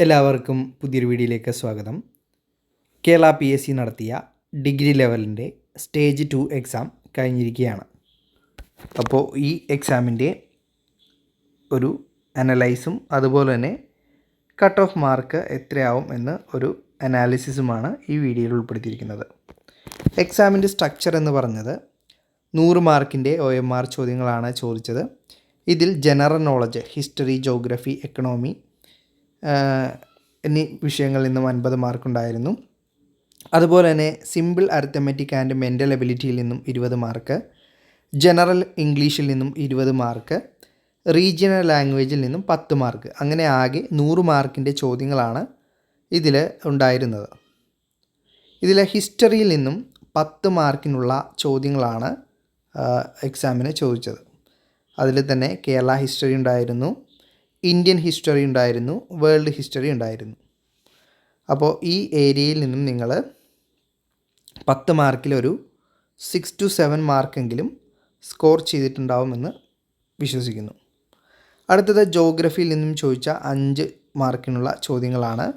എല്ലാവർക്കും പുതിയൊരു വീഡിയോയിലേക്ക് സ്വാഗതം. കേരള PSC നടത്തിയ ഡിഗ്രി ലെവലിൻ്റെ സ്റ്റേജ് 2 എക്സാം കഴിഞ്ഞിരിക്കുകയാണ്. അപ്പോൾ ഈ എക്സാമിൻ്റെ ഒരു അനലൈസും അതുപോലെ തന്നെ കട്ട് ഓഫ് മാർക്ക് എത്രയാവും എന്ന് ഒരു അനാലിസിസുമാണ് ഈ വീഡിയോയിൽ ഉൾപ്പെടുത്തിയിരിക്കുന്നത്. എക്സാമിൻ്റെ സ്ട്രക്ചർ എന്ന് പറഞ്ഞത് 100 മാർക്കിൻ്റെ OMR ചോദ്യങ്ങളാണ് ചോദിച്ചത്. ഇതിൽ general knowledge, history, geography, economy എന്നീ വിഷയങ്ങളിൽ നിന്നും 50 മാർക്കുണ്ടായിരുന്നു. അതുപോലെ തന്നെ സിമ്പിൾ അരിത്തമെറ്റിക് ആൻഡ് മെൻ്റൽ എബിലിറ്റിയിൽ നിന്നും 20 മാർക്ക്, ജനറൽ ഇംഗ്ലീഷിൽ നിന്നും 20 മാർക്ക്, റീജിയണൽ ലാംഗ്വേജിൽ നിന്നും 10 മാർക്ക്. അങ്ങനെ ആകെ 100 മാർക്കിൻ്റെ ചോദ്യങ്ങളാണ് ഇതിൽ ഉണ്ടായിരുന്നത്. ഇതിലെ ഹിസ്റ്ററിയിൽ നിന്നും 10 മാർക്കിനുള്ള ചോദ്യങ്ങളാണ് എക്സാമിന് ചോദിച്ചത്. അതിൽ തന്നെ കേരള ഹിസ്റ്ററി ഉണ്ടായിരുന്നു, ഇന്ത്യൻ ഹിസ്റ്ററി ഉണ്ടായിരുന്നു, വേൾഡ് ഹിസ്റ്ററി ഉണ്ടായിരുന്നു. അപ്പോൾ ഈ ഏരിയയിൽ നിന്നും നിങ്ങൾ 10 മാർക്കിലൊരു 6 to 7 മാർക്കെങ്കിലും സ്കോർ ചെയ്തിട്ടുണ്ടാവുമെന്ന് വിശ്വസിക്കുന്നു. അടുത്തത് ജോഗ്രഫിയിൽ നിന്നും ചോദിച്ച 5 മാർക്കിനുള്ള ചോദ്യങ്ങളാണ്.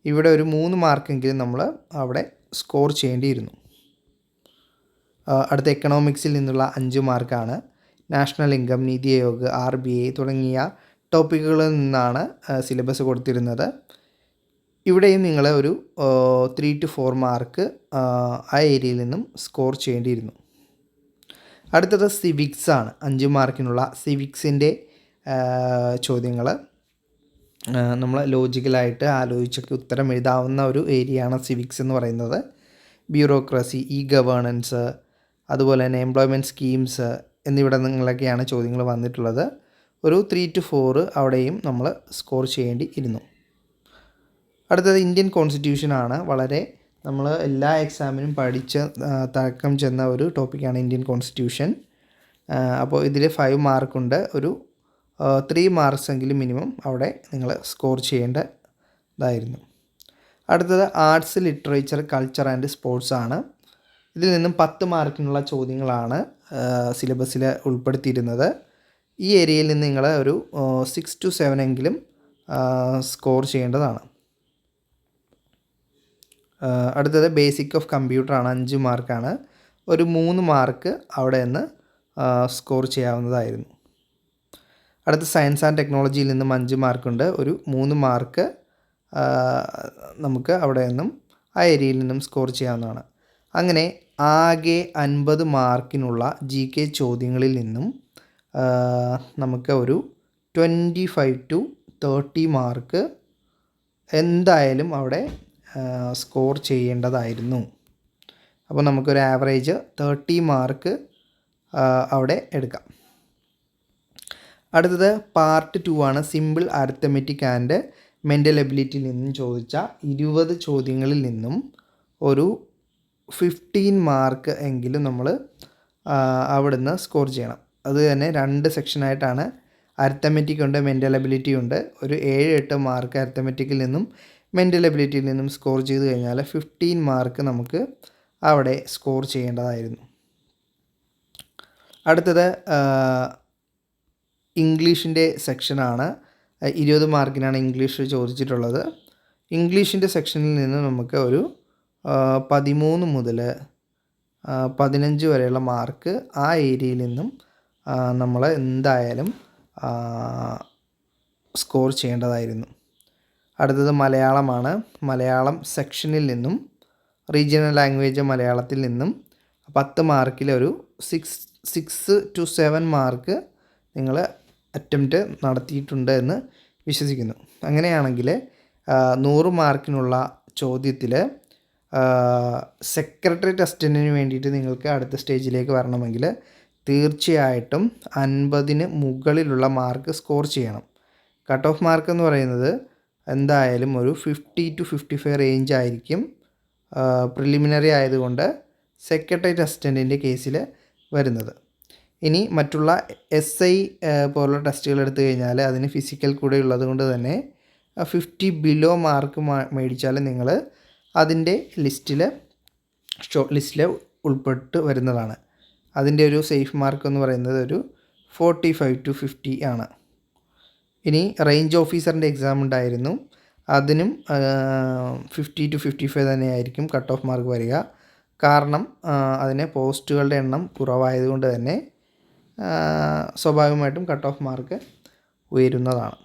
ഇവിടെ ഒരു 3 മാർക്കെങ്കിലും നമ്മൾ അവിടെ സ്കോർ ചെയ്യേണ്ടിയിരുന്നു. അടുത്ത എക്കണോമിക്സിൽ നിന്നുള്ള 5 മാർക്കാണ്. National income, NITI Aayog, RBI തുടങ്ങിയ ടോപ്പിക്കുകളിൽ നിന്നാണ് സിലബസ് കൊടുത്തിരുന്നത്. ഇവിടെയും നിങ്ങൾ ഒരു 3 to 4 മാർക്ക് ആ ഏരിയയിൽ നിന്നും സ്കോർ ചെയ്യേണ്ടിയിരുന്നു. അടുത്തത് സിവിക്സ് ആണ്. 5 മാർക്കിനുള്ള സിവിക്സിൻ്റെ ചോദ്യങ്ങൾ നമ്മൾ ലോജിക്കലായിട്ട് ആലോചിച്ചൊക്കെ ഉത്തരം എഴുതാവുന്ന ഒരു ഏരിയയാണ് സിവിക്സ് എന്ന് പറയുന്നത്. ബ്യൂറോക്രസി, ഗവേണൻസ്, അതുപോലെ തന്നെ എംപ്ലോയ്മെൻറ്റ് സ്കീംസ് എന്നിവിടങ്ങളിലൊക്കെയാണ് ചോദ്യങ്ങൾ വന്നിട്ടുള്ളത്. ഒരു 3 to 4 അവിടെയും നമ്മൾ സ്കോർ ചെയ്യേണ്ടി ഇരുന്നു. അടുത്തത് ഇന്ത്യൻ കോൺസ്റ്റിറ്റ്യൂഷനാണ്. വളരെ നമ്മൾ എല്ലാ എക്സാമിനും പഠിച്ച് തഴക്കം ചെന്ന ഒരു ടോപ്പിക്കാണ് ഇന്ത്യൻ കോൺസ്റ്റിറ്റ്യൂഷൻ. അപ്പോൾ ഇതിൽ 5 മാർക്കുണ്ട്. ഒരു 3 മാർക്സ് എങ്കിലും മിനിമം അവിടെ നിങ്ങൾ സ്കോർ ചെയ്യേണ്ടതായിരുന്നു. അടുത്തത് arts, literature, culture and sports ആണ്. ഇതിൽ നിന്നും 10 മാർക്കിനുള്ള ചോദ്യങ്ങളാണ് സിലബസിൽ ഉൾപ്പെടുത്തിയിരുന്നത്. ഈ ഏരിയയിൽ നിന്ന് നിങ്ങൾ ഒരു 6 to 7 എങ്കിലും സ്കോർ ചെയ്യേണ്ടതാണ്. അടുത്തത് ബേസിക് ഓഫ് കമ്പ്യൂട്ടറാണ്. 5 മാർക്കാണ്. ഒരു 3 മാർക്ക് അവിടെ നിന്ന് സ്കോർ ചെയ്യാവുന്നതായിരുന്നു. അടുത്ത സയൻസ് ആൻഡ് ടെക്നോളജിയിൽ നിന്നും 5 മാർക്കുണ്ട്. ഒരു 3 മാർക്ക് നമുക്ക് അവിടെ നിന്നും ആ ഏരിയയിൽ നിന്നും സ്കോർ ചെയ്യാവുന്നതാണ്. അങ്ങനെ ആകെ 50 മാർക്കിനുള്ള GK ചോദ്യങ്ങളിൽ നിന്നും നമുക്ക് ഒരു 25 to 30 മാർക്ക് എന്തായാലും അവിടെ സ്കോർ ചെയ്യേണ്ടതായിരുന്നു. അപ്പോൾ നമുക്കൊരു ആവറേജ് 30 മാർക്ക് അവിടെ എടുക്കാം. അടുത്തത് പാർട്ട് 2 ആണ്. സിമ്പിൾ അരിത്തമെറ്റിക് ആൻഡ് മെൻ്റൽ എബിലിറ്റിയിൽ നിന്നും ചോദിച്ച 20 ചോദ്യങ്ങളിൽ നിന്നും ഒരു 15 മാർക്ക് എങ്കിലും നമ്മൾ അവിടുന്ന് സ്കോർ ചെയ്യണം. അത് തന്നെ 2 സെക്ഷനായിട്ടാണ്. അരിത്തമെറ്റിക് ഉണ്ട്, മെൻ്റൽ എബിലിറ്റി ഉണ്ട്. ഒരു 7-8 മാർക്ക് അരിത്തമെറ്റിക്കിൽ നിന്നും മെൻ്റൽ എബിലിറ്റിയിൽ നിന്നും സ്കോർ ചെയ്ത് കഴിഞ്ഞാൽ 15 മാർക്ക് നമുക്ക് അവിടെ സ്കോർ ചെയ്യേണ്ടതായിരുന്നു. അടുത്തത് ഇംഗ്ലീഷിൻ്റെ സെക്ഷനാണ്. 20 മാർക്കിനാണ് ഇംഗ്ലീഷ് ചോദിച്ചിട്ടുള്ളത്. ഇംഗ്ലീഷിൻ്റെ സെക്ഷനിൽ നിന്ന് നമുക്ക് ഒരു 13 മുതൽ 15 വരെയുള്ള മാർക്ക് ആ ഏരിയയിൽ നിന്നും നമ്മൾ എന്തായാലും സ്കോർ ചെയ്യേണ്ടതായിരുന്നു. അടുത്തത് മലയാളമാണ്. മലയാളം സെക്ഷനിൽ നിന്നും റീജിയണൽ ലാംഗ്വേജ് മലയാളത്തിൽ നിന്നും 10 മാർക്കിൽ ഒരു 6 to 7 മാർക്ക് നിങ്ങൾ അറ്റംപ്റ്റ് നടത്തിയിട്ടുണ്ട് എന്ന് വിശ്വസിക്കുന്നു. അങ്ങനെയാണെങ്കിൽ 100 മാർക്കിനുള്ള ചോദ്യത്തിൽ സെക്രട്ടറി അസിസ്റ്റൻറ്റിന് വേണ്ടിയിട്ട് നിങ്ങൾക്ക് അടുത്ത സ്റ്റേജിലേക്ക് വരണമെങ്കിൽ തീർച്ചയായിട്ടും 50-ന് മുകളിലുള്ള മാർക്ക് സ്കോർ ചെയ്യണം. കട്ട് ഓഫ് മാർക്ക് എന്ന് പറയുന്നത് എന്തായാലും ഒരു 50 to 55 റേഞ്ച് ആയിരിക്കും പ്രിലിമിനറി ആയതുകൊണ്ട് സെക്രട്ടറി അസിസ്റ്റൻറ്റിൻ്റെ കേസിൽ വരുന്നത്. ഇനി മറ്റുള്ള SI പോലുള്ള ടെസ്റ്റുകൾ എടുത്തു കഴിഞ്ഞാൽ അതിന് ഫിസിക്കൽ കൂടെ ഉള്ളത് കൊണ്ട് തന്നെ 50 ബിലോ മാർക്ക് മേടിച്ചാൽ നിങ്ങൾ അതിൻ്റെ ഷോർട്ട് ലിസ്റ്റിൽ ഉൾപ്പെട്ട് വരുന്നതാണ്. അതിൻ്റെ ഒരു സേഫ് മാർക്ക് എന്ന് പറയുന്നത് ഒരു 45 to 50 ആണ്. ഇനി റേഞ്ച് ഓഫീസറിൻ്റെ എക്സാം ഉണ്ടായിരുന്നു. അതിനും 50 to 55 തന്നെയായിരിക്കും കട്ട് ഓഫ് മാർക്ക് വരിക. കാരണം അതിന് പോസ്റ്റുകളുടെ എണ്ണം കുറവായതുകൊണ്ട് തന്നെ സ്വാഭാവികമായിട്ടും കട്ട് ഓഫ് മാർക്ക് ഉയരുന്നതാണ്.